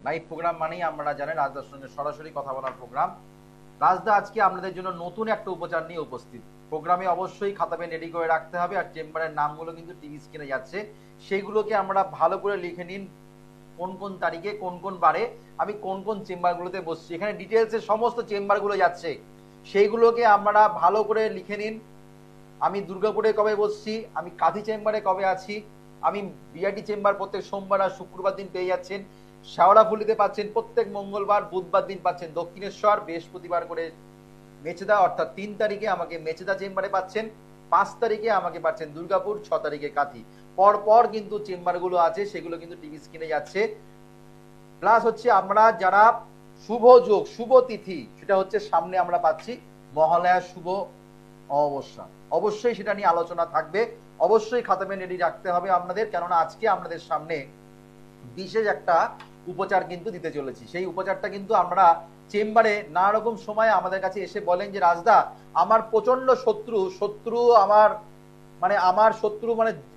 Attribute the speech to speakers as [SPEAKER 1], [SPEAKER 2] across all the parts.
[SPEAKER 1] Live programme মানেই আমরা জানেন রাজদার সঙ্গে সরাসরি কথা বলার প্রোগ্রাম। রাজদা আজকে আপনাদের জন্য নতুন একটা উপচার নিয়ে উপস্থিত। প্রোগ্রামে অবশ্যই খাতা পেন রেডি করে রাখতে হবে, আর চেম্বারের নামগুলো কিন্তু টিভি স্ক্রিনে যাচ্ছে, সেইগুলোকে আমরা ভালো করে লিখে নিন। কোন কোন তারিখে কোন কোন বারে আমি কোন কোন চেম্বারগুলোতে বসছি, এখানে ডিটেলসে সমস্ত চেম্বারগুলো যাচ্ছে, সেইগুলোকে আমরা ভালো করে লিখে নিন। আমি দুর্গাপুরে কবে বসছি, আমি কাঁথি চেম্বারে কবে আছি, আমি বিআরটি চেম্বার প্রত্যেক সোমবার আর শুক্রবার দিন পেয়ে যাচ্ছেন। শেওড়াফুলিতে পাচ্ছেন প্রত্যেক মঙ্গলবার, বুধবার দিন পাচ্ছেন দক্ষিণেশ্বর, বৃহস্পতিবার করে মেচেদা, অর্থাৎ 3 তারিখে আমাকে মেচেদা চেম্বারে পাচ্ছেন, 5 তারিখে আমাকে পাচ্ছেন দুর্গাপুর, 6 তারিখে কাঁথি। পর পর কিন্তু চেম্বারগুলো আছে, সেগুলো কিন্তু টিভি স্ক্রিনে যাচ্ছে। প্লাস হচ্ছে আমরা যারা শুভ যোগ শুভ তিথি, সেটা হচ্ছে সামনে আমরা পাচ্ছি মহালয়া শুভ অমাবস্যা, অবশ্যই সেটা নিয়ে আলোচনা থাকবে। অবশ্যই খাতা পেন রেডি রাখতে হবে আপনাদের, কেননা আজকে আপনাদের সামনে বিশেষ একটা উপচার কিন্তু দিতে চলেছি। সেই উপচারটা কিন্তু আমরা চেম্বারে নানা রকম সময় আমাদের কাছে এসে বলেন যে রাজদা আমার প্রচন্ড শত্রু শত্রু আমার আমার শত্রু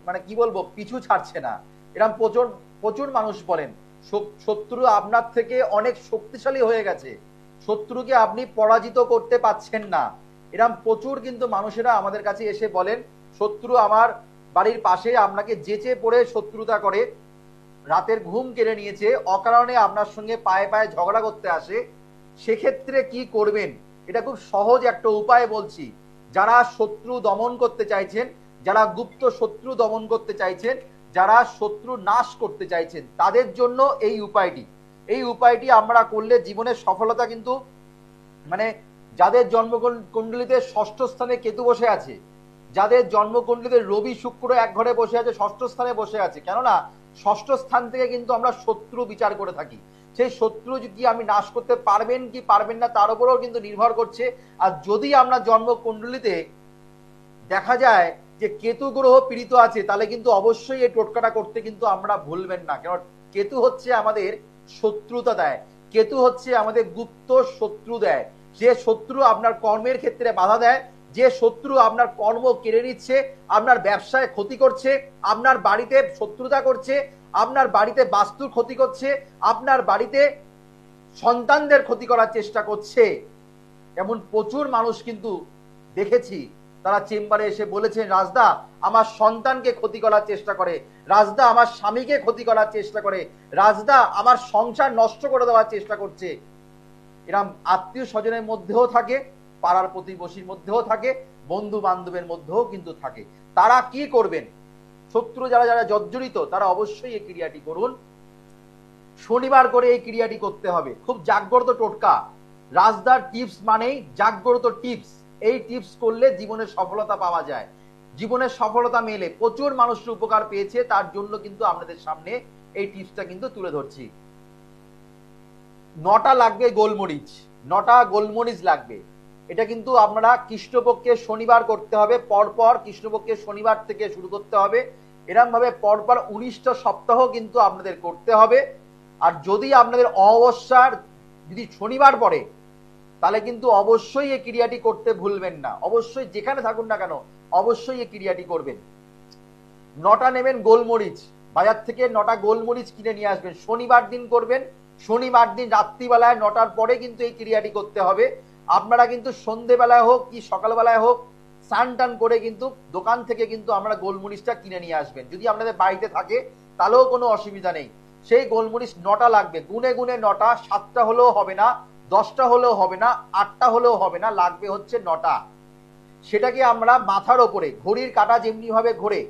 [SPEAKER 1] মানে কি বলবো, পিছু ছাড়ছে না, এরকম প্রচুর প্রচুর মানুষ বলেন। শত্রু আপনার থেকে অনেক শক্তিশালী হয়ে গেছে, শত্রুকে আপনি পরাজিত করতে পারছেন না, এরকম প্রচুর কিন্তু মানুষেরা আমাদের কাছে এসে বলেন শত্রু আমার বাড়ির পাশে আপনাকে যেচে পড়ে শত্রুতা করে, রাতের ঘুম কেড়ে নিয়েছে, অকারণে আপনার সঙ্গে পায়ে পায়ে ঝগড়া করতে আসে। সেক্ষেত্রে কি করবেন, এটা খুব সহজ একটা উপায় বলছি। যারা শত্রু দমন করতে চাইছেন, যারা গুপ্ত শত্রু দমন করতে চাইছেন, যারা শত্রু নাশ করতে চাইছেন, তাদের জন্য এই উপায়টি। এই উপায়টি আমরা করলে জীবনের সফলতা কিন্তু যাদের জন্মকুণ্ডলিতে ষষ্ঠ স্থানে কেতু বসে আছে, যাদের জন্মকুণ্ডলিতে রবি শুক্র এক ঘরে বসে আছে, ষষ্ঠ স্থানে বসে আছে, কেননা ষষ্ঠ স্থান থেকে কিন্তু আমরা শত্রু বিচার করে থাকি, সেই শত্রু কি আমি নাশ করতে পারবেন কি পারবেন না তার উপরেও কিন্তু নির্ভর করছে। আর যদি আমরা জন্মকুণ্ডলিতে দেখা যায় যে কেতু গ্রহ পীড়িত আছে, তাহলে কিন্তু অবশ্যই এই টোটকাটা করতে কিন্তু আমরা ভুলবেন না, কারণ কেতু হচ্ছে আমাদের শত্রুতা দেয়, কেতু হচ্ছে আমাদের গুপ্ত শত্রু দেয়, যে শত্রু আপনার কর্মের ক্ষেত্রে বাধা দেয়, যে শত্রু আপনার কর্ম কেড়ে নিচ্ছে, আপনার ব্যবসায় ক্ষতি করছে, আপনার বাড়িতে শত্রুতা করছে, আপনার বাড়িতে বাস্তুর ক্ষতি করছে, আপনার বাড়িতে সন্তানদের ক্ষতি করার চেষ্টা করছে। এমন প্রচুর মানুষ কিন্তু দেখেছি, তারা চেম্বারে এসে বলেছেন রাজদা আমার সন্তানকে ক্ষতি করার চেষ্টা করে, রাজদা আমার স্বামীকে ক্ষতি করার চেষ্টা করে, রাজদা আমার সংসার নষ্ট করে দেওয়ার চেষ্টা করছে। এরম আত্মীয় স্বজনের মধ্যেও থাকে, পাড়ার প্রতিবেশীর মধ্যেও থাকে, বন্ধু বান্ধবের মধ্যেও কিন্তু থাকে। তারা কি করবেন, শত্রু যারা যারা জর্জরিত তারা অবশ্যই এই ক্রিয়াটি করুন। শনিবার করে এই ক্রিয়াটি করতে হবে, খুব জাগ্রত টোটকা। রাজদার টিপস মানেই জাগ্রত টিপস, এই টিপস করলে জীবনের সফলতা পাওয়া যায়, জীবনের সফলতা মেলে, প্রচুর মানুষের উপকার পেয়েছে, তার জন্য কিন্তু আপনাদের সামনে এই টিপসটা কিন্তু তুলে ধরছি। 9টা লাগবে গোলমরিচ, 9টা গোলমরিচ লাগবে। এটা কিন্তু আপনারা কৃষ্ণপক্ষের শনিবার করতে হবে, পরপর কৃষ্ণপক্ষের শনিবার থেকে শুরু করতে হবে, এরকম ভাবে পরপর 19টা সপ্তাহ কিন্তু আপনাদের করতে হবে। আর যদি আপনাদের অমাবস্যার যদি শনিবার পড়ে, তাহলে কিন্তু অবশ্যই এই ক্রিয়াটি করতে ভুলবেন না, অবশ্যই যেখানে থাকুন না কেন অবশ্যই এই ক্রিয়াটি করবেন। 9টা নেবেন গোলমরিচ, বাজার থেকে 9টা গোলমরিচ কিনে নিয়ে আসবেন, শনিবার দিন করবেন, শনিবার দিন রাত্রিবেলায় 9টার পরে কিন্তু এই ক্রিয়াটি করতে হবে। আপনারা কিন্তু সন্ধেবেলায় হোক কি সকালবেলায় হোক স্নান টান করে কিন্তু দোকান থেকে কিন্তু আমরা গোলমরিচটা কিনে নিয়ে আসবেন, যদি আপনাদের বাড়িতে থাকে তাহলেও কোনো অসুবিধা নেই। সেই গোলমরিচ 9টা লাগবে, গুনে গুনে 9টা, 7টা হলেও হবে না, 10টা হলেও হবে না, 8টা হলেও হবে না, লাগবে হচ্ছে 9টা। সেটাকে আমরা মাথার ওপরে, ঘড়ির কাঁটা যেমনি ভাবে ঘোরে,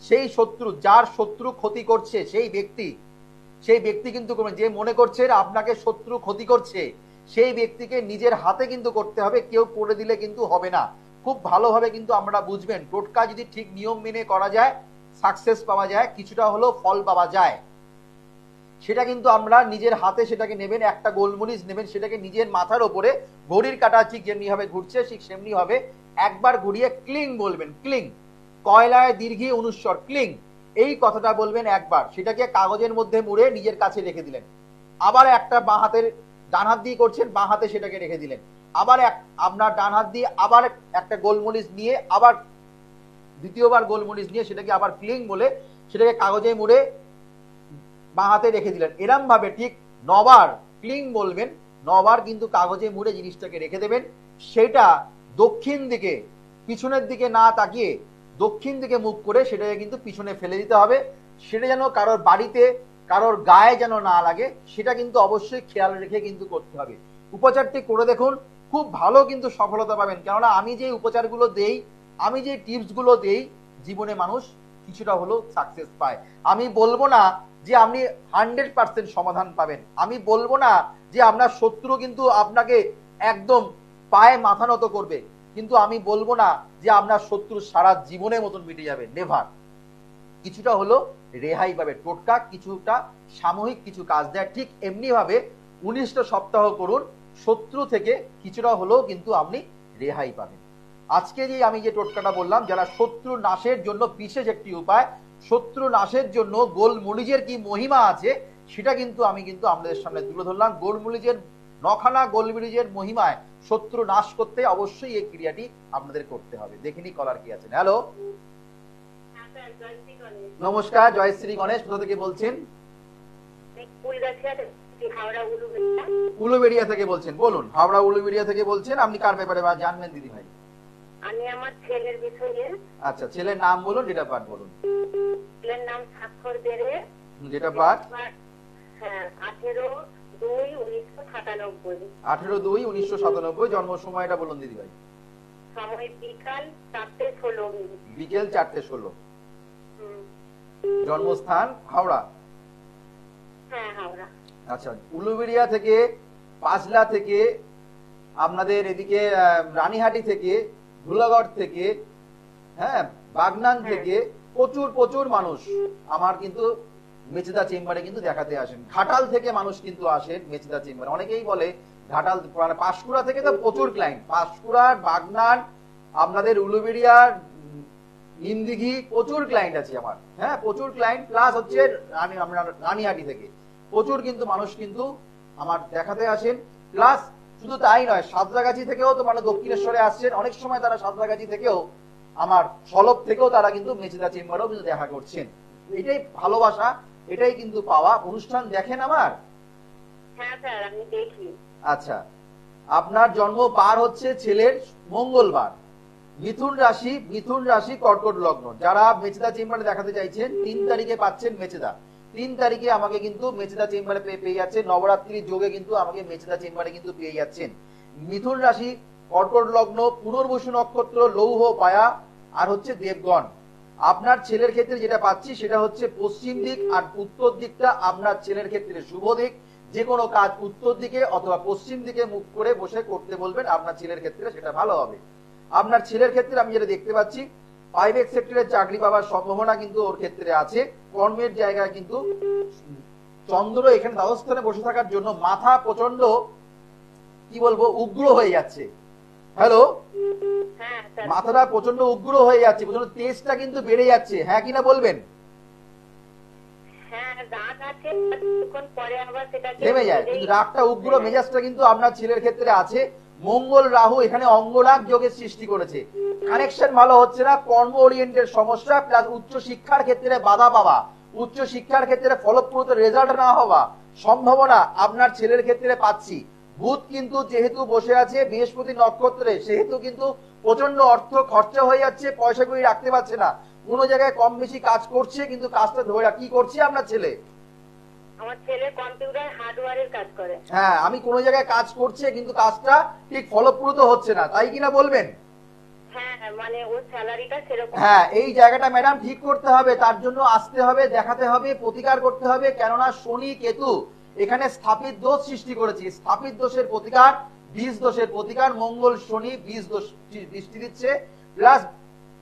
[SPEAKER 1] সেই শত্রু যার শত্রু ক্ষতি করছে সেই ব্যক্তি কিন্তু যে মনে করছে আপনাকে শত্রু ক্ষতি করছে, সেই ব্যক্তিকে নিজের হাতে কিন্তু করতে হবে, কেউ করে দিলে কিন্তু হবে না। খুব ভালোভাবে কিন্তু আমরা বুঝবেন, টোটকা যদি ঠিক নিয়ম মেনে করা যায় সাকসেস পাওয়া যায়, কিছুটা হলেও ফল পাওয়া যায়। সেটা কিন্তু আমরা নিজের হাতে সেটাকে নেবেন, একটা গোলমরিচ নেবেন, সেটাকে নিজের মাথার ওপরে ঘড়ির কাঁটা ঠিক যেমনি ভাবে ঘুরছে ঠিক সেমনি হবে একবার ঘুরিয়ে ক্লিং বলবেন, ক্লিং, কয়লায় দীর্ঘী অনুস্বর ক্লিং, এই কথাটা বলবেন একবার, সেটাকে কাগজের মধ্যে মুড়ে নিজের কাছে রেখে দিলেন। আবার একটা বাঁ হাতের, ডান হাত দিয়ে করছেন, বাঁ হাতে সেটাকে রেখে দিলেন। আবার আপনার ডান হাত দিয়ে আবার একটা গোলমরিচ নিয়ে আবার দ্বিতীয়বার গোলমরিচ নিয়ে সেটাকে আবার ক্লিং বলে সেটাকে কাগজে মুড়ে বাঁ হাতে রেখে দিলেন। এরম ভাবে ঠিক 9বার ক্লিং বলবেন, 9বার কিন্তু কাগজে মুড়ে জিনিসটাকে রেখে দেবেন। সেটা দক্ষিণ দিকে, পিছনের দিকে না তাকিয়ে দক্ষিণ দিকে মুখ করে সেটাকে কিন্তু পিছনে ফেলে দিতে হবে। সেটা যেন কারোর বাড়িতে, কারোর গায়ে যেন না লাগে, সেটা কিন্তু অবশ্যই খেয়াল রেখে কিন্তু করতে হবে। উপচারটি করে দেখুন, খুব ভালো কিন্তু সফলতা পাবেন। কেননা আমি যে উপচারগুলো দেই, আমি যে টিপসগুলো দেই, জীবনে মানুষ কিছুটা হলেও সাকসেস পায়। আমি বলবো না যে আপনি 100% সমাধান পাবেন, আমি বলবো না যে আপনার শত্রু কিন্তু আপনাকে একদম পায়ে মাথা নত করবে, কিন্তু আমি বলবো না যে আপনার শত্রু সারা জীবনের মতন মিটে যাবে, নেভার। কিছুটা হলো রেহাই পাবে। টোটকা কিছুটা সাময়িক কিছু কাজ দেয়, ঠিক এমনি ভাবে 19টা সপ্তাহ করুন, শত্রু থেকে কিছুটা হলেও কিন্তু আপনি রেহাই পাবেন। আজকে যে আমি যে টোটকাটা বললাম, যারা শত্রু নাশের জন্য বিশেষ একটি উপায়, শত্রু নাশের জন্য গোলমরিচের কি মহিমা আছে সেটা কিন্তু আমি কিন্তু আপনাদের সামনে তুলে ধরলাম। গোলমরিচের 9খানা গোলমরিচের মহিমায় শত্রু নাশ করতে অবশ্যই এই ক্রিয়াটি আপনাদের করতে হবে। দেখিনি কলার কি আছেন। হ্যালো, নমস্কার, জয়শ্রী গণেশ, কোথা থেকে বলছেন? উলুবেড়িয়া থেকে বলছেন, বলুন। হাওড়া উলুবেড়িয়া থেকে বলছেন, আপনি কার ব্যাপারে জানবেন দিদি ভাই?
[SPEAKER 2] আমি আমার ছেলের বিষয়ে।
[SPEAKER 1] আচ্ছা, ছেলের নাম বলুন, ডেট অফ বার্থ বলুন।
[SPEAKER 2] ছেলের নাম স্বাক্ষর বেড়ে,
[SPEAKER 1] ডেট অফ বার্থ?
[SPEAKER 2] হ্যাঁ, 18/2/1997।
[SPEAKER 1] 18/2/1997। জন্ম সময়টা বলুন দিদি ভাই।
[SPEAKER 2] সময় বিকাল 4:16।
[SPEAKER 1] বিকেল 4:16। জন্মস্থান হাওড়া?
[SPEAKER 2] হ্যাঁ, হাওড়া।
[SPEAKER 1] আচ্ছা, উলুবেড়িয়া থেকে, পাঁচলা থেকে, আপনাদের এদিকে রানীহাটি থেকে, ধুলাগড় থেকে, হ্যাঁ, বাগনান থেকে প্রচুর প্রচুর মানুষ আমার কিন্তু মেচেদা চেম্বারে কিন্তু দেখাতে আসেন। ঘাটাল থেকে মানুষ কিন্তু আসেন মেচেদা চেম্বারে। অনেকেই বলে ঘাটাল, মানে পাঁশকুড়া থেকে তো প্রচুর ক্লায়েন্ট, পাঁশকুড়া, বাগনান, আপনাদের উলুবেড়িয়ার, নিমদিঘি, প্রচুর ক্লায়েন্ট আছে আমার। হ্যাঁ, প্রচুর ক্লায়েন্ট। প্লাস হচ্ছে রানীহাটি থেকে প্রচুর কিন্তু মানুষ কিন্তু আমার দেখাতে আসেন। প্লাস শুধু তাই নয়, সাঁতরাগাছি থেকেও তো মানে দক্ষিণেশ্বরে আসছেন। অনেক সময় তারা সাঁতরাগাছি থেকেও, আমার সলভ থেকেও তারা কিন্তু মেচেদা চেম্বারেও কিন্তু দেখা করছেন। এটাই ভালোবাসা, এটাই কিন্তু পাওয়া। অনুষ্ঠান দেখেন আমার?
[SPEAKER 2] হ্যাঁ স্যার, আমি দেখি।
[SPEAKER 1] আচ্ছা, আপনার জন্ম বার হচ্ছে ছেলের মঙ্গলবার, মিথুন রাশি, মিথুন রাশি, কর্কট লগ্ন। যারা মেচেদা চেম্বারে দেখাতে চাইছেন 3 তারিখে পাচ্ছেন মেচেদা। 3 তারিখে আমাকে কিন্তু মেচেদা চেম্বারে পেয়ে যাচ্ছেন। নবরাত্রির যোগে কিন্তু আমাকে মেচেদা চেম্বারে কিন্তু পেয়ে যাচ্ছেন। মিথুন রাশি, কর্কট লগ্ন, পুনর্বসু নক্ষত্র, লৌহ পায়া, আর হচ্ছে দেবগণ। আপনার ছেলের ক্ষেত্রে যেটা পাচ্ছি সেটা হচ্ছে পশ্চিম দিক, আর উত্তর দিকটা আপনার ছেলের ক্ষেত্রে শুভ দিক। যে কোনো কাজ উত্তর দিকে অথবা পশ্চিম দিকে মুখ করে বসে করতে বলবেন, আপনার ছেলের ক্ষেত্রে সেটা ভালো হবে। আপনার ছেলের ক্ষেত্রে আমি যেটা দেখতে পাচ্ছি, প্রাইভেট সেক্টরে চাকরি পাওয়ার সম্ভাবনা কিন্তু ওর ক্ষেত্রে আছে। কর্মের জায়গায় কিন্তু চন্দ্র এখানে দ্বাদস্থানে বসে থাকার জন্য মাথা প্রচন্ড, কি বলবো, উগ্র হয়ে যাচ্ছে। হ্যালো, মাথাটা প্রচন্ড উগ্র হয়ে যাচ্ছে, প্রচন্ড তেজটা কিন্তু বেড়ে যাচ্ছে। হ্যাঁ কিনা বলবেন? থেমে যায়, কিন্তু রাগটা, উগ্র মেজাজটা কিন্তু আপনার ছেলের ক্ষেত্রে আছে। মঙ্গল রাহু এখানে অঙ্গরাগ যোগের সৃষ্টি করেছে। কানেকশন ভালো হচ্ছে না, কর্ম ওরিয়েন্টেড সমস্যা, প্লাস উচ্চ শিক্ষার ক্ষেত্রে বাধা পাওয়া, উচ্চ শিক্ষার ক্ষেত্রে ফলপ্রদ রেজাল্ট না হওয়া সম্ভাবনা আপনার ছেলের ক্ষেত্রে পাচ্ছি। বুধ কিন্তু যেহেতু বসে আছে বৃহস্পতি নক্ষত্রে, সেহেতু কিন্তু প্রচন্ড অর্থ খরচা হয়ে যাচ্ছে, পয়সা করি রাখতে পারছে না। কোন জায়গায় কম বেশি কাজ করছে, কিন্তু কাজটা ধরে কি করছে আপনার ছেলে?
[SPEAKER 2] আমার ছেলে কম্পিউটার হার্ডওয়্যারের কাজ করে।
[SPEAKER 1] হ্যাঁ, আমি কোন জায়গায় কাজ করছে কিন্তু কাজটা ঠিক ফলপ্রদ হচ্ছে না, তাই কিনা বলবেন?
[SPEAKER 2] হ্যাঁ, মানে ওর স্যালারিটা সেরকম।
[SPEAKER 1] হ্যাঁ, এই জায়গাটা ম্যাডাম ঠিক করতে হবে, তার জন্য আসতে হবে, দেখাতে হবে, প্রতিকার করতে হবে। কেননা শনি কেতু এখানে স্থাপিত দোষ সৃষ্টি করেছে। স্থাপিত দোষের প্রতিকার, বীজ দোষের প্রতিকার। মঙ্গল শনি বীজ দোষ দৃষ্টি দিচ্ছে, প্লাস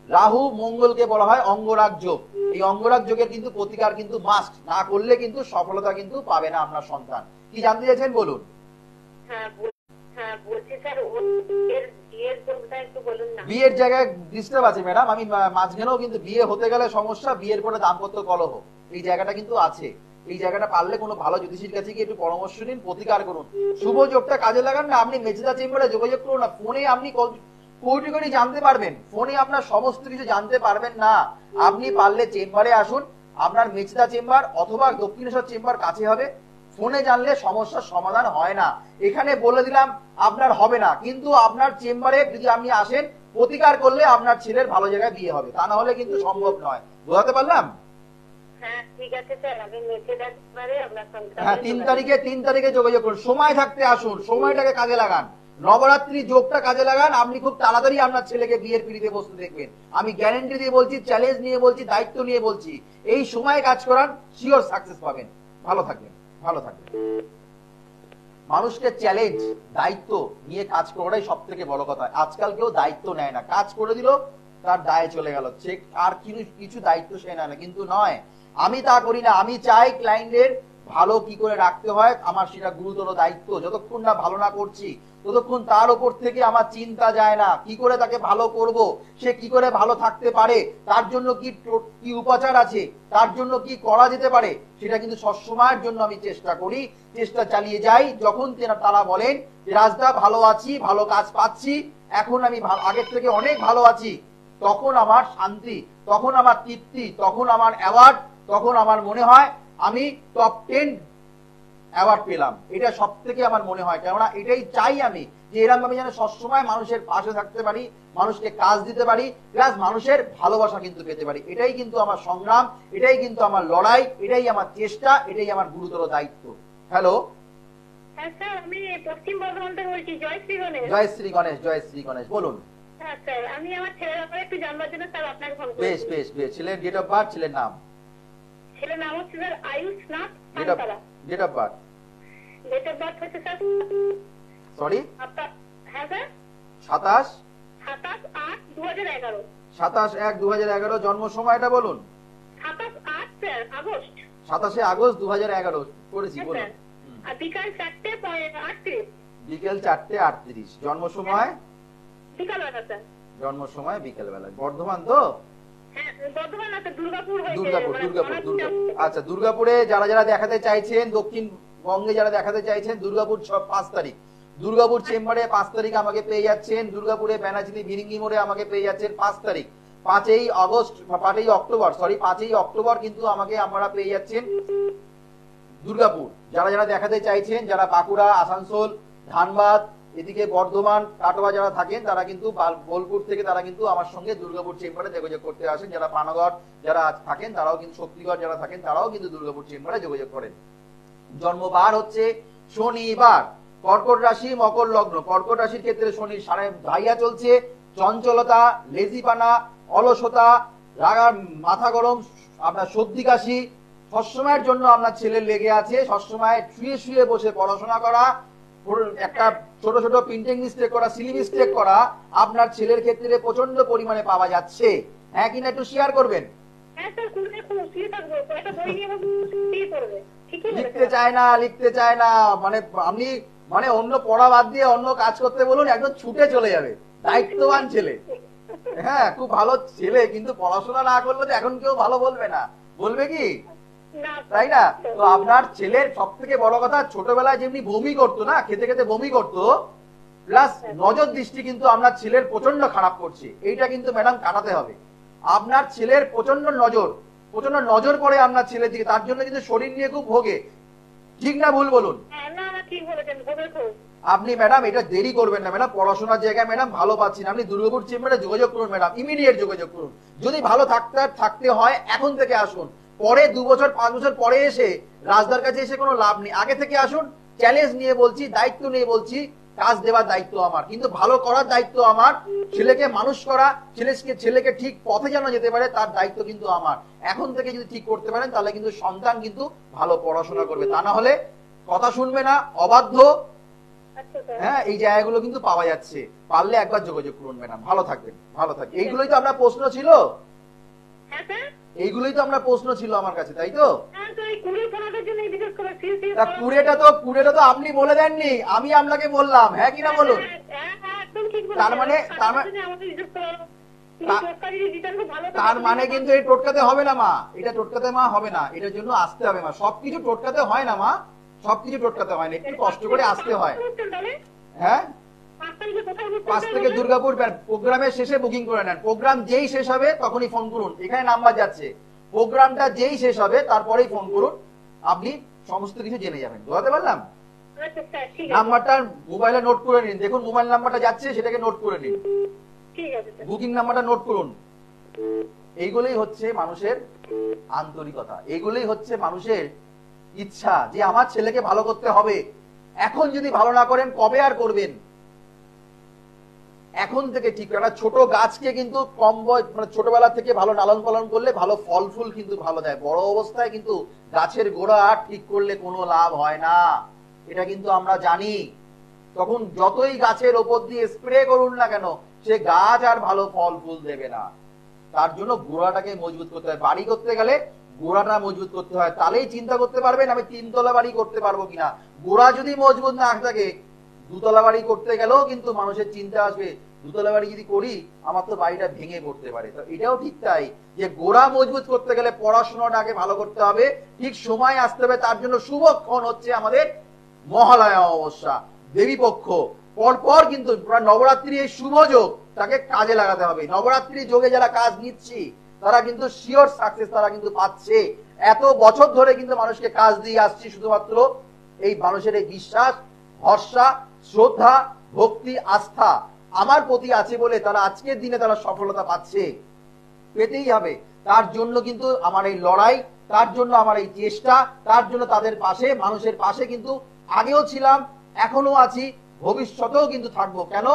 [SPEAKER 1] রাহু মঙ্গলকে বলা হয় অঙ্গরাগ যোগ। এই অঙ্গরাগ যোগের কিন্তু প্রতিকার কিন্তু মাস্ট, না করলে কিন্তু সফলতা কিন্তু পাবে না আপনার সন্তান। কি জানতে চাইছেন বলুন?
[SPEAKER 2] হ্যাঁ বলছি স্যার,
[SPEAKER 1] বিয়ের জায়গায় ডিস্টার্ব আছে ম্যাডাম। আমি মাঝখানেও কিন্তু বিয়ে হতে গেলে সমস্যা, বিয়ের পরে দাম্পত্য কলহ, এই জায়গাটা কিন্তু আছে। এই জায়গাটা পারলে কোনো ভালো জ্যোতিষীর কাছে গিয়ে একটু পরামর্শ নিন, প্রতিকার করুন, শুভ যোগটা কাজে লাগান না। আপনি মেচেদা চেম্বারে যোগাযোগ করুন না, ফোনে আপনি কোটি কোটি জানতে পারবেন, ফোনে আপনার সমস্ত কিছু জানতে পারবেন না। আপনি পারলে চেম্বারে আসুন, আপনার মেচেদা চেম্বার অথবা দক্ষিণেশ্বর চেম্বার কাছে হবে, ফোনে জানলে সমস্যার সমাধান হয় না। এখানে বলে দিলাম আপনার হবে না, কিন্তু আপনার চেম্বারে যদি আপনি আসেন প্রতিকার করলে আপনার ছেলের ভালো জায়গায় বিয়ে হবে, তা না হলে কিন্তু সম্ভব নয়। বোঝাতে পারলাম?
[SPEAKER 2] হ্যাঁ ঠিক আছে স্যার, আমি মেসেজ একবারে আপনার সঙ্গে।
[SPEAKER 1] হ্যাঁ, 3 তারিখে যোগাযোগ করুন। সময় থাকতে আসুন, সময়টাকে কাজে লাগান, নবরাত্রি যোগটা কাজে লাগান। আপনি খুব তাড়াতাড়ি আপনার ছেলেকে বিয়ের পিড়িতে বসতে দেখবেন। আমি গ্যারান্টি দিয়ে বলছি, চ্যালেঞ্জ নিয়ে বলছি, দায়িত্ব নিয়ে বলছি, এই সময় কাজ করান, শিওর সাকসেস পাবেন। ভালো থাকবেন, ভালো থাকবেন। মানুষকে চ্যালেঞ্জ, দায়িত্ব নিয়ে কাজ করাটাই সব থেকে বড় কথা। আজকাল কেউ দায়িত্ব নেয় না, কাজ করে দিল তার দায়ে চলে গেল, চেক আর কিছু দায়িত্ব সে নেয় না। কিন্তু নয়, আমি তা করি না। আমি চাই ক্লায়েন্টের ভালো কি করে রাখতে হয়, আমার সেটা গুরুতর দায়িত্ব। যতক্ষণ না ভালো না করছি ততক্ষণ তার উপর থেকে আমার চিন্তা যায় না কি করে তাকে ভালো করব, সে কি করে ভালো থাকতে পারে, তার জন্য কি উপাচার আছে, তার জন্য কি করা যেতে পারে, সেটা কিন্তু সবসময়ের জন্য আমি চেষ্টা করি, চেষ্টা চালিয়ে যাই। যখন তারা বলেন যে রাজদা ভালো আছি, ভালো কাজ পাচ্ছি, এখন আমি আগের থেকে অনেক ভালো আছি, তখন আমার শান্তি, তখন আমার তৃপ্তি, তখন আমার অ্যাওয়ার্ড, তখন আমার মনে হয় আমি টপ 10 অ্যাওয়ার্ড পেলাম। এটা সব থেকে আমার মনে হয়, কেননা এটাই চাই আমি, যে এরকম আমি যেন সবসময় মানুষের পাশে থাকতে পারি, মানুষকে কাজ দিতে পারি, প্লাস মানুষের ভালোবাসা কিন্তু পেতে পারি। এটাই কিন্তু আমার সংগ্রাম, এটাই কিন্তু আমার লড়াই, এটাই আমার চেষ্টা, এটাই আমার গুরুতর দায়িত্ব। হ্যালো,
[SPEAKER 2] হ্যাঁ স্যার, আমি পশ্চিম বর্ধমান থেকে বলছি। জয়শ্রী গণেশ।
[SPEAKER 1] জয়শ্রী গণেশ, জয়শ্রী গণেশ, বলুন।
[SPEAKER 2] হ্যাঁ স্যার, আমি আমার ছেলের ব্যাপারে একটু জানবার জন্য স্যার আপনাকে ফোন করেছি।
[SPEAKER 1] বেশ বেশ বেশ। ছেলের ডেট অফ বার্থ, ছেলের নাম?
[SPEAKER 2] ছেলের নাম হচ্ছে sir Ayush Nath
[SPEAKER 1] date of
[SPEAKER 2] পানতলা।
[SPEAKER 1] বার্থ?
[SPEAKER 2] ডেট অফ বার্থ হচ্ছে স্যার,
[SPEAKER 1] সরি,
[SPEAKER 2] হ্যাঁ স্যার,
[SPEAKER 1] 27
[SPEAKER 2] 27/8/2011।
[SPEAKER 1] 27/1/2011। জন্ম সময়টা বলুন।
[SPEAKER 2] 27/8 স্যার, আগস্ট।
[SPEAKER 1] 27 আগস্ট 2011 করেছি,
[SPEAKER 2] হ্যাঁ
[SPEAKER 1] বলুন।
[SPEAKER 2] স্যার, আর বিকাল 4:38।
[SPEAKER 1] বিকেল 4:38। জন্ম সময়?
[SPEAKER 2] বিকালবেলা স্যার।
[SPEAKER 1] জন্ম সময় বিকেল বেলা। বর্ধমান তো?
[SPEAKER 2] হ্যাঁ, বর্ধমান না স্যার, দুর্গাপুর হয়েছে।
[SPEAKER 1] দুর্গাপুর,
[SPEAKER 2] মানে
[SPEAKER 1] দুর্গাপুর,
[SPEAKER 2] অনাথ
[SPEAKER 1] দুর্গাপুর। আচ্ছা, দুর্গাপুরে যারা যারা দেখাতে চাইছেন, দক্ষিণবঙ্গে যারা দেখাতে চাইছেন, দুর্গাপুর 5 তারিখ দুর্গাপুর চেম্বারে 5 তারিখ আমাকে পেয়ে যাচ্ছেন। দুর্গাপুরে ব্যানাচিনি বিরিঙ্গি মোড়ে আমাকে পেয়ে যাচ্ছেন 5 তারিখ। 5ই অক্টোবর, সরি 5ই অক্টোবর কিন্তু আমাকে আপনারা পেয়ে যাচ্ছেন দুর্গাপুর। যারা যারা দেখাতে চাইছেন, যারা বাঁকুড়া, আসানসোল, ধানবাদ, এদিকে বর্ধমান, কাটোয়া যারা থাকেন, তারা কিন্তু বোলপুর থেকে তারা কিন্তু আমার সঙ্গে দুর্গাপুর চেম্বারে যোগাযোগ করতে আসেন। যারা পানাগড় যারা থাকেন তারাও কিন্তু, শক্তিগড় যারা থাকেন তারাও কিন্তু দুর্গাপুর চেম্বারে যোগাযোগ করেন। জন্মবার হচ্ছে শনিবার। কর্কট রাশি, মকর লগ্ন। কর্কট রাশির ক্ষেত্রে শনির সাড়ে ঢাইয়া চলছে। চঞ্চলতা, লেজিপানা, অলসতা, রাগা, মাথা গরম, আপনার সর্দি কাশি সবসময়ের জন্য আপনার ছেলের লেগে আছে। সবসময় শুয়ে শুয়ে বসে পড়াশোনা করা, একটা ছোট ছোট প্রিন্টিং মিস্টেক করা, সিলি মিস্টেক করা আপনার ছেলের ক্ষেত্রে প্রচন্ড পরিমাণে পাওয়া যাচ্ছে। হ্যাঁ কিনা একটু শেয়ার করবেন।
[SPEAKER 2] হ্যাঁ স্যার, কোনটা কোন শুয়ে থাকবো, একটা বই নিয়ে শুয়ে পড়বে। ঠিকই বলেছেন।
[SPEAKER 1] লিখতে চায় না, মানে আপনি মানে অন্য পড়া বাদ দিয়ে অন্য কাজ করতে বলুন, একদম ছুটে চলে যাবে। দায়িত্ববান ছেলে, হ্যাঁ খুব ভালো ছেলে, কিন্তু পড়াশোনা না করলে তো এখন কেউ ভালো বলবে না, বলবে কি?
[SPEAKER 2] না,
[SPEAKER 1] তাই না? তো আপনার ছেলের সব থেকে বড় কথা, ছোটবেলায় যেমনি বমি করতো না, খেতে খেতে বমি করতো, প্লাস নজর দৃষ্টি কিন্তু আপনার ছেলের প্রচন্ড খারাপ করছে। এইটা কিন্তু ম্যাডাম কাটাতে হবে। আপনার ছেলের প্রচন্ড নজর পড়ে আপনার ছেলের দিকে, তার জন্য কিন্তু শরীর নিয়ে খুব ভোগে। ঠিক না ভুল বলুন?
[SPEAKER 2] না না, ঠিক বলেছেন, ভোগের খুব।
[SPEAKER 1] আপনি ম্যাডাম এটা দেরি করবেন না ম্যাডাম, পড়াশোনার জায়গায় ম্যাডাম ভালো পাচ্ছেন, আপনি দুর্গাপুর চেম্বারে যোগাযোগ করুন ম্যাডাম, ইমিডিয়েট যোগাযোগ করুন। যদি ভালো থাকতে হয় এখন থেকে আসুন, পরে 2 বছর 5 বছর পরে এসে রাজদার কাছে এসে কোনো লাভ নেই। আগে থেকে আসুন, চ্যালেঞ্জ নিয়ে বলছি, দায়িত্ব নিয়ে বলছি, কাজ দেওয়ার দায়িত্ব আমার, কিন্তু ভালো করার দায়িত্ব আমার। ছেলেকে মানুষ করা, ছেলেকে ঠিক পথে যেন যেতে পারে, তার দায়িত্ব কিন্তু আমার। এখন থেকে যদি ঠিক করতে পারেন তাহলে কিন্তু সন্তান কিন্তু ভালো পড়াশোনা করবে, তা না হলে কথা শুনবে না, অবাধ্য। হ্যাঁ, এই জায়গাগুলো কিন্তু পাওয়া যাচ্ছে। পারলে একবার যোগাযোগ করুন ম্যাডাম। ভালো থাকবেন, ভালো থাকবেন। এইগুলোই তো আপনার প্রশ্ন ছিল, এইগুলোই তো আপনার প্রশ্ন ছিল আমার কাছে, তাই তো? কুড়েটা তো আপনি বলে দেননি, আমি আপনাকে বললাম। হ্যাঁ কিনা বলুন? তার মানে কিন্তু এই টোটকাতে হবে না মা, এটা টোটকাতে মা হবে না, এটার জন্য আসতে হবে মা। সবকিছু টোটকাতে হয় না মা, সবকিছু টোটকাতে হয় না, একটু কষ্ট করে আসতে হয়। হ্যাঁ, 5 থেকে দুর্গাপুর প্রোগ্রামের শেষে বুকিং করে নেন। প্রোগ্রাম যেই শেষ হবে তখনই ফোন করুন, এখানে নাম্বার যাচ্ছে। প্রোগ্রামটা যেই শেষ হবে তারপরেই ফোন করুন, আপনি সমস্ত কিছু জেনে যাবেন। বোঝাতে পারলাম?
[SPEAKER 2] আচ্ছা স্যার, ঠিক আছে।
[SPEAKER 1] নাম্বারটা মোবাইলে নোট করে নিন, দেখুন মোবাইল নাম্বারটা যাচ্ছে, সেটাকে নোট করে নিন,
[SPEAKER 2] ঠিক আছে স্যার।
[SPEAKER 1] বুকিং নাম্বারটা নোট করুন। এইগুলোই হচ্ছে মানুষের আন্তরিকতা, এইগুলোই হচ্ছে মানুষের ইচ্ছা যে আমার ছেলেকে ভালো করতে হবে। এখন যদি ভালো না করেন কবে আর করবেন? এখন থেকে ঠিক একটা ছোট গাছকে কিন্তু কম বয়স মানে ছোটবেলা থেকে ভালো লালন পালন করলে ভালো ফল ফুল কিন্তু ভালো দেয়। বড় অবস্থায় কিন্তু গাছের গোড়া ঠিক করলে কোনো লাভ হয় না, এটা কিন্তু আমরা জানি। তখন যতই গাছের ওপর দিয়ে স্প্রে করুন না কেন, সে গাছ আর ভালো ফল ফুল দেবে না। তার জন্য গোড়াটাকে মজবুত করতে হয়। বাড়ি করতে গেলে গোড়াটা মজবুত করতে হয়, তাহলেই চিন্তা করতে পারবেন আমি 3 তলা বাড়ি করতে পারবো কিনা। গোড়া যদি মজবুত না থাকে, 2 তলা বাড়ি করতে গেলেও কিন্তু মানুষের চিন্তা আসবে 2 তলা বাড়ি যদি করি আমার তো বাড়িটা ভেঙে পড়তে পারে। তো এটাও ঠিক তাই, যে গোড়া মজবুত করতে গেলে পড়াশোনাটাকে ভালো করতে হবে, ঠিক সময় আসতে হবে। তার জন্য শুভক্ষণ হচ্ছে আমাদের মহালয়া অমাবস্যা, দেবী পক্ষ। পরপর কিন্তু নবরাত্রি এই শুভ যোগ তাকে কাজে লাগাতে হবে। নবরাত্রি যোগে যারা কাজ নিচ্ছি তারা কিন্তু শিওর সাকসেস তারা কিন্তু পাচ্ছে। এত বছর ধরে কিন্তু মানুষকে কাজ দিয়ে আসছি, শুধুমাত্র এই মানুষের এই বিশ্বাস, ভরসা, শ্রদ্ধা, ভক্তি, আস্থা আমার প্রতি আছে বলে তারা আজকের দিনে তারা সফলতা পাচ্ছে, পেতেই হবে। তার জন্য কিন্তু আমার এই লড়াই, তার জন্য আমার এই চেষ্টা, তার জন্য তাদের পাশে, মানুষের পাশে কিন্তু আগেও ছিলাম, এখনো আছি, ভবিষ্যতেও কিন্তু থাকবো। কেন?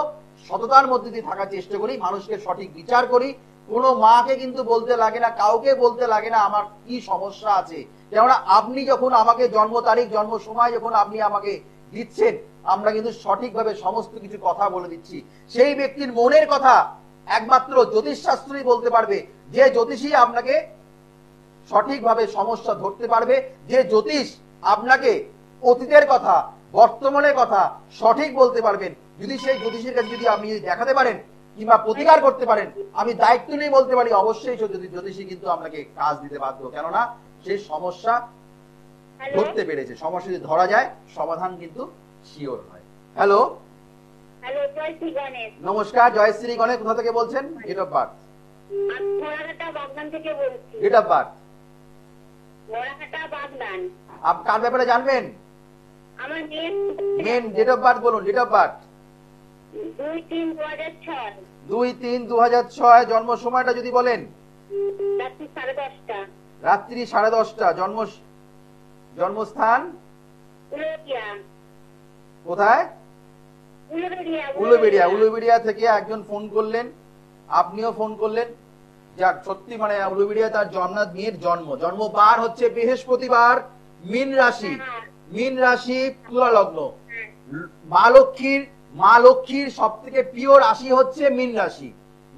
[SPEAKER 1] সততার মধ্যে দিয়ে থাকার চেষ্টা করি, মানুষকে সঠিক বিচার করি। কোনো মাকে কিন্তু বলতে লাগে না, কাউকে বলতে লাগে না আমার কি সমস্যা আছে। কেননা আপনি যখন আমাকে জন্ম তারিখ, জন্ম সময় যখন আপনি আমাকে দিচ্ছেন, আমরা কিন্তু সঠিকভাবে সমস্ত কিছু কথা বলে দিচ্ছি। সেই ব্যক্তির মনের কথা একমাত্র জ্যোতিষ শাস্ত্রই বলতে পারবে, যে জ্যোতিষী আপনাকে সঠিকভাবে সমস্যা ধরতে পারবে, যে জ্যোতিষ আপনাকে অতীতের কথা, বর্তমানের কথা সঠিক বলতে পারবেন। যদি সেই জ্যোতিষীর কাছে যদি আপনি দেখাতে পারেন কিংবা প্রতিকার করতে পারেন, আমি দায়িত্ব নিয়ে বলতে পারি অবশ্যই জ্যোতিষী কিন্তু আপনাকে কাজ দিতে বাধ্য। কেননা সেই সমস্যা ধরতে পেরেছে। সমস্যা যদি ধরা যায়, সমাধান কিন্তু শিওর হয়। হ্যালো,
[SPEAKER 2] হ্যালো, জয় শ্রী গণেশ।
[SPEAKER 1] নমস্কার, জয়শ্রী গণেশ। কোথা থেকে বলছেন? Date of birth?
[SPEAKER 2] আমি ঘোড়াঘাটা বাগদান থেকে বলছি।
[SPEAKER 1] Date of birth?
[SPEAKER 2] ঘোড়াঘাটা বাগদান।
[SPEAKER 1] আপনি কার ব্যাপারে জানবেন?
[SPEAKER 2] আমার মেয়ে
[SPEAKER 1] মেন ডেট অফ বার্থ বলুন। Date of birth?
[SPEAKER 2] 2-3-2006।
[SPEAKER 1] 2-3-2006। জন্ম সময়টা যদি বলেন?
[SPEAKER 2] রাত্রি 10:30টা।
[SPEAKER 1] রাত্রি 10:30টা। জন্মস্থান
[SPEAKER 2] উলুবেড়িয়া।
[SPEAKER 1] কোথায়?
[SPEAKER 2] উলুবেড়িয়া।
[SPEAKER 1] উলুবেড়িয়া থেকে একজন ফোন করলেন, আপনিও ফোন করলেন। যাক, সত্যি মানে উলুবেড়িয়া তার জন্মনাথ মেয়ের জন্মবার হচ্ছে বৃহস্পতিবার, মীন রাশি, মীন রাশি, তুলা লগ্ন। মা লক্ষ্মীর সব থেকে প্রিয় রাশি হচ্ছে মীন রাশি।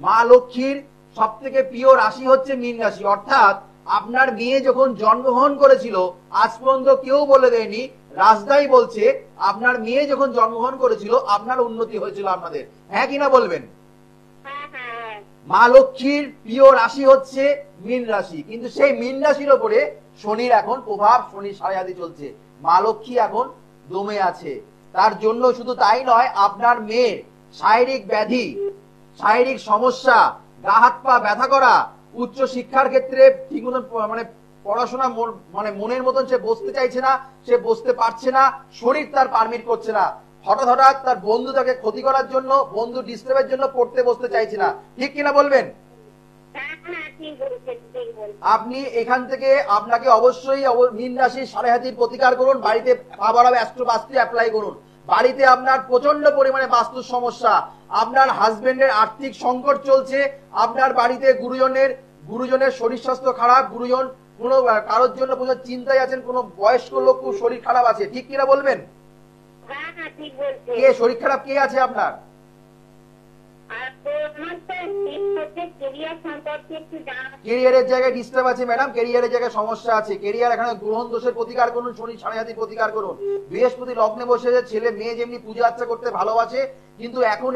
[SPEAKER 1] মা লক্ষ্মীর সব থেকে প্রিয় রাশি হচ্ছে মীন রাশি। অর্থাৎ আপনার মেয়ে যখন জন্মগ্রহণ করেছিল, আজ পর্যন্ত কেউ বলে দেয়নি, রাজদাই বলছে আপনার মেয়ে যখন জন্মগ্রহণ করেছিল আপনার উন্নতি হয়েছিল আপনাদের। হ্যাঁ কিনা বলবেন? মা লক্ষ্মীর প্রিয় রাশি হচ্ছে মীন রাশি, কিন্তু সেই মীন রাশির ওপরে শনির এখন প্রভাব, শনির সাড়ে চলছে। মা লক্ষ্মী এখন দমে আছে। তার জন্য শুধু তাই নয়, আপনার মেয়ের শারীরিক ব্যাধি, শারীরিক সমস্যা, গা হাত পা ব্যথা করা, উচ্চ শিক্ষার ক্ষেত্রে ঠিক মতন মানে পড়াশোনা মানে মনের মতন সে বসতে চাইছে না, সে বসতে পারছে না, শরীর তার পারমিট করছে না। হঠাৎ তার বন্ধু তাকে ক্ষতি করার জন্য, বন্ধু ডিস্টার্বের জন্য পড়তে বসতে চাইছে না। ঠিক কিনা বলবেন? আপনি এখান থেকে আপনাকে অবশ্যই মীন রাশির সাড়ে প্রতিকার করুন। বাড়িতে আবার অ্যাস্ট্রোবাস্তু অ্যাপ্লাই করুন। বাড়িতে আপনার প্রচন্ড পরিমাণে বাস্তুর সমস্যা, আপনার হাজবেন্ডের আর্থিক সংকট চলছে, আপনার বাড়িতে গুরুজনের শরীর স্বাস্থ্য খারাপ, গুরুজন কোনো কারোর জন্য কোনো চিন্তায় আছেন, কোনো বয়স্ক লোক খুব শরীর খারাপ আছে। ঠিক কিনা বলবেন? কে শরীর খারাপ কে আছে আপনার? ক্যারিয়ারের জায়গায় ডিস্টার্ব আছে ম্যাডাম, ক্যারিয়ারের জায়গায় সমস্যা আছে। ক্যারিয়ার এখানে গ্রহণ দোষের প্রতিকার করুন, শনি সাড়ে প্রতিকার করুন। বৃহস্পতি লগ্নে বসে ছেলে মেয়ে যেমনি পূজা আর্চা করতে ভালোবাসে, কিন্তু এখন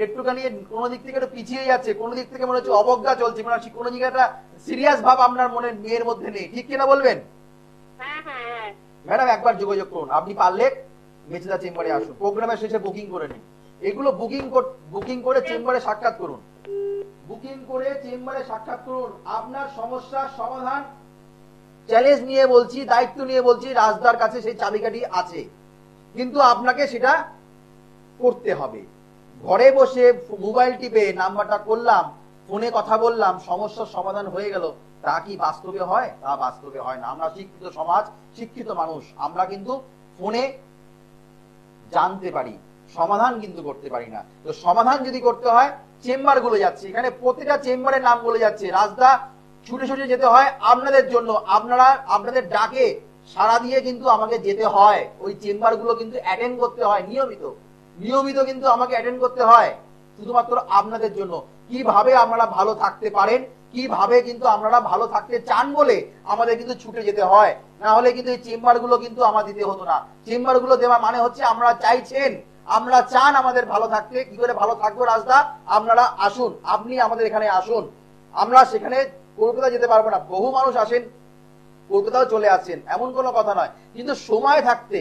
[SPEAKER 1] একটুখানি কোনো দিক থেকে একটু পিছিয়ে যাচ্ছে, কোনো দিক থেকে মনে হচ্ছে অবজ্ঞা চলছে, মানে কোনো জায়গাটা সিরিয়াস ভাব আপনার মনের মেয়ের মধ্যে নেই। ঠিক কিনা বলবেন? ম্যাডাম একবার যোগাযোগ করুন, আপনি পারলে মেচেদা চেম্বারে আসুন, প্রোগ্রামের শেষে বুকিং করে নিন। এগুলো বুকিং করে চেম্বারে সাক্ষাৎ করুন, বুকিং করে চেম্বারে সাক্ষাৎ করুন। আপনার সমস্যার সমাধান চ্যালেঞ্জ নিয়ে বলছি, দায়িত্ব নিয়ে বলছি, রাজদার কাছে সেই চাবিকাঠি আছে, কিন্তু আপনাকে সেটা করতে হবে। ঘরে বসে মোবাইল টিপে নাম্বারটা করলাম, ফোনে কথা বললাম, সমস্যার সমাধান হয়ে গেল, তা কি বাস্তবে হয়? তা বাস্তবে হয় না। আমরা শিক্ষিত সমাজ, শিক্ষিত মানুষ, আমরা কিন্তু ফোনে জানতে পারি, সমাধান কিন্তু করতে পারি না। তো সমাধান যদি করতে হয়, চেম্বার গুলো যাচ্ছে, এখানে প্রতিটা চেম্বারের নাম বলে যাচ্ছে। রাজদা ছুটে ছুটে যেতে হয় আপনাদের জন্য, আপনারা আপনাদের ডাকে সাড়া দিয়ে কিন্তু আমাকে যেতে হয়, ওই চেম্বার গুলো কিন্তু অ্যাটেন্ড করতে হয় নিয়মিত, নিয়মিত কিন্তু আমাকে অ্যাটেন্ড করতে হয় শুধুমাত্র আপনাদের জন্য। কিভাবে আপনারা ভালো থাকতে পারেন, কিভাবে কিন্তু আপনারা ভালো থাকতে চান বলে আমাদের কিন্তু ছুটে যেতে হয়, না হলে কিন্তু এই চেম্বার গুলো কিন্তু আমার দিতে হতো না। চেম্বার গুলো দেওয়া মানে হচ্ছে আমরা চাইছেন, আমরা চান আমাদের ভালো থাকতে। কি করে ভালো থাকবো রাজদা? আপনারা আসুন, আপনি আমাদের এখানে আসুন। আমরা সেখানে কলকাতা যেতে পারবো না, বহু মানুষ আসেন কলকাতাও চলে আসছেন, এমন কোনো কথা নয়, কিন্তু সময় থাকতে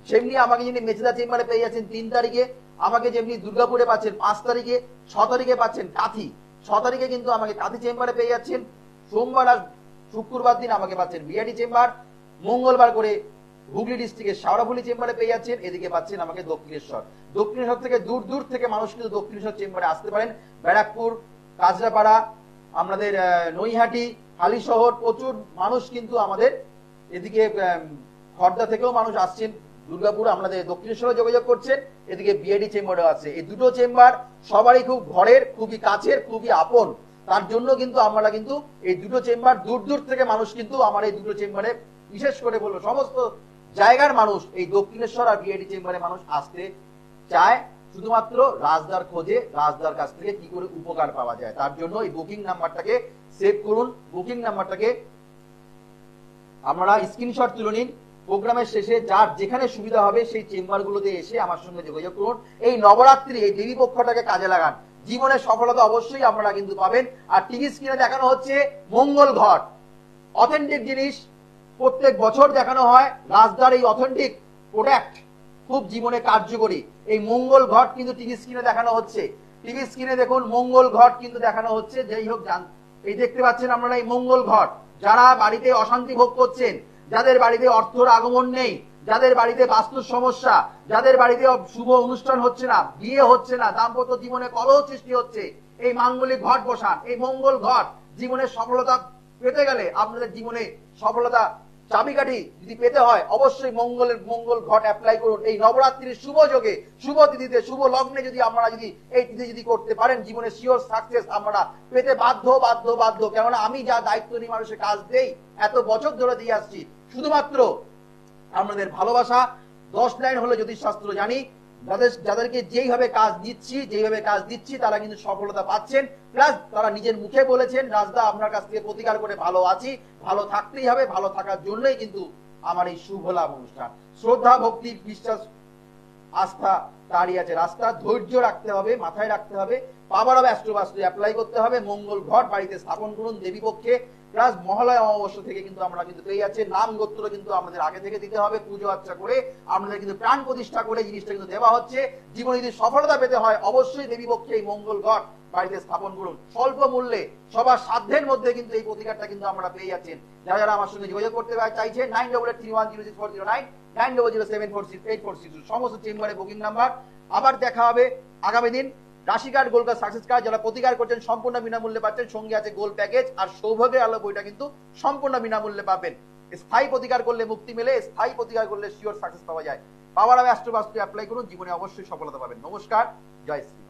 [SPEAKER 1] যেমনি আমাকে যিনি মেচেদা চেম্বারে পেয়ে যাচ্ছেন 3 তারিখে, আমাকে যেমনি দুর্গাপুরে পাচ্ছেন 5 তারিখে, 6 তারিখে পাচ্ছেন কাঁথি, 6 তারিখে কিন্তু আমাকে কাঁথি চেম্বারে পেয়ে যাচ্ছেন, সোমবার আর শুক্রবার দিন আমাকে পাচ্ছেন বিআরডি চেম্বার, মঙ্গলবার করে হুগলি ডিস্ট্রিক্টের শাওড়াফুলি চেম্বারে পেয়ে যাচ্ছেন, এদিকে পাচ্ছেন আমাকে দক্ষিণেশ্বর। দক্ষিণেশ্বর থেকে দূর দূর থেকে মানুষ কিন্তু দক্ষিণেশ্বর চেম্বারে আসতে পারেন। ব্যারাকপুর, কাজরাপাড়া, আমাদের নৈহাটি, হালিশহর, প্রচুর মানুষ কিন্তু আমাদের এদিকে খড়দা থেকেও মানুষ আসছেন, দুর্গাপুর আমাদের দক্ষিণেশ্বরে যোগাযোগ করছেন, এদিকে বিআইডি চেম্বারও আছে। এই দুটো চেম্বার সবারই খুব ঘরের, খুবই কাছের, খুবই আপন। তার জন্য কিন্তু আমরা কিন্তু এই দুটো চেম্বার, দূর দূর থেকে মানুষ কিন্তু আমার এই দুটো চেম্বারে, বিশেষ করে বলবো সমস্ত জায়গার মানুষ এই দক্ষিণেশ্বর আর বিআইডি চেম্বারে মানুষ আসতে চায় শুধুমাত্র রাজদার খোঁজে, রাজদার কাছ থেকে কি করে উপকার পাওয়া যায়। তার জন্য এই বুকিং নাম্বারটাকে সেভ করুন, বুকিং নাম্বারটাকে আপনারা স্ক্রিনশট তুলে নিন। প্রোগ্রামের শেষে যার যেখানে সুবিধা হবে সেই চেম্বার গুলোতে এসে আমার সঙ্গে যোগাযোগ করুন। এই নবরাত্রি, এই দেবী পক্ষটাকে কাজে লাগান, জীবনের সফলতা অবশ্যই আপনারা কিন্তু পাবেন। আর টিভি স্ক্রিনে দেখানো হচ্ছে মঙ্গল ঘট, অথেন্টিক জিনিস প্রত্যেক বছর দেখানো হয়। রাজদার এই অথেন্টিক প্রোডাক্ট খুব জীবনে কার্যকরী। এই মঙ্গল ঘট কিন্তু টিভি স্ক্রিনে দেখানো হচ্ছে, টিভি স্ক্রিনে দেখুন মঙ্গল ঘট কিন্তু দেখানো হচ্ছে। যাই হোক, এই দেখতে পাচ্ছেন আপনারা এই মঙ্গল ঘট। যারা বাড়িতে অশান্তি ভোগ করছেন, যাদের বাড়িতে অর্থর আগমন নেই, যাদের বাড়িতে বাস্তুর সমস্যা, যাদের বাড়িতে শুভ অনুষ্ঠান হচ্ছে না, বিয়ে হচ্ছে না, দাম্পত্য জীবনে কলহ সৃষ্টি হচ্ছে, এই মাঙ্গলিক ঘট বসান, এই মঙ্গল ঘট। জীবনের সফলতা পেতে গেলে, আপনাদের জীবনে সফলতা চাবিকাঠি যদি পেতে হয়, অবশ্যই মঙ্গল ঘট অ্যাপ্লাই করুন। এই নবরাত্রির শুভ যোগে, শুভ তিথিতে, শুভ লগ্নে যদি আপনারা যদি এই তিথি যদি করতে পারেন, জীবনে শিওর সাকসেস আপনারা পেতে বাধ্য বাধ্য বাধ্য। কেননা আমি যা দায়িত্ব নিয়ে মানুষের কাজ দেই, এত বছর ধরে দিয়ে আসছি, শুধুমাত্র আপনাদের ভালোবাসা। 10 লাইন হলো জ্যোতিষশাস্ত্র জানি, যাদেরকে যেইভাবে কাজ দিচ্ছি তারা কিন্তু সফলতা পাচ্ছেন। প্লাস তারা নিজের মুখে বলেছেন, রাজদা আপনার কাছ থেকে প্রতিকার করে ভালো আছি, ভালো থাকতেই হবে, ভালো থাকার জন্যই কিন্তু আমার এই শুভ লাভ অনুষ্ঠান। শ্রদ্ধা, ভক্তি, বিশ্বাস, আস্থা তারই আছে রাস্তা। ধৈর্য রাখতে হবে, মাথায় রাখতে হবে, পাওয়ার অফ অ্যাস্ট্রোবাস্তু অ্যাপ্লাই করতে হবে। মঙ্গল ঘট বাড়িতে স্থাপন করুন দেবী পক্ষে। প্লাস মহালয়া অমাবস্যা থেকে কিন্তু আমরা কিন্তু পেয়ে যাচ্ছি। নাম গোত্র কিন্তু আমাদের আগে থেকে দিতে হবে, পুজো আর্চা করে আমাদের কিন্তু প্রাণ প্রতিষ্ঠা করে জিনিসটা কিন্তু দেওয়া হচ্ছে। জীবনে যদি সফলতা পেতে হয়, অবশ্যই দেবী পক্ষে এই মঙ্গল ঘট বাড়িতে স্থাপন করুন স্বল্প মূল্যে, সবার সাধ্যের মধ্যে কিন্তু এই প্রতিকারটা কিন্তু আমরা পেয়ে যাচ্ছেন। যারা যারা আমার সঙ্গে যোগাযোগ করতে চাইছেন, 9883106409, 9007468462 সমস্ত চেম্বারে বুকিং নাম্বার। আবার দেখা হবে আগামী দিন। রাশি card, gold card, success card যারা প্রতিকার করছেন সম্পূর্ণ বিনামূল্যে পাচ্ছেন, সঙ্গে আছে গোল্ড প্যাকেজ, আর সৌভাগ্যের আলো বইটা কিন্তু সম্পূর্ণ বিনামূল্যে পাবেন। স্থায়ী প্রতিকার করলে মুক্তি মেলে, স্থায়ী প্রতিকার করলে শিওর সাকসেস পাওয়া যায়। পাওয়ার অফ অ্যাস্ট্রোবাস্তু অ্যাপ্লাই করুন, জীবনে অবশ্যই সফলতা পাবেন। নমস্কার, জয় শ্রী।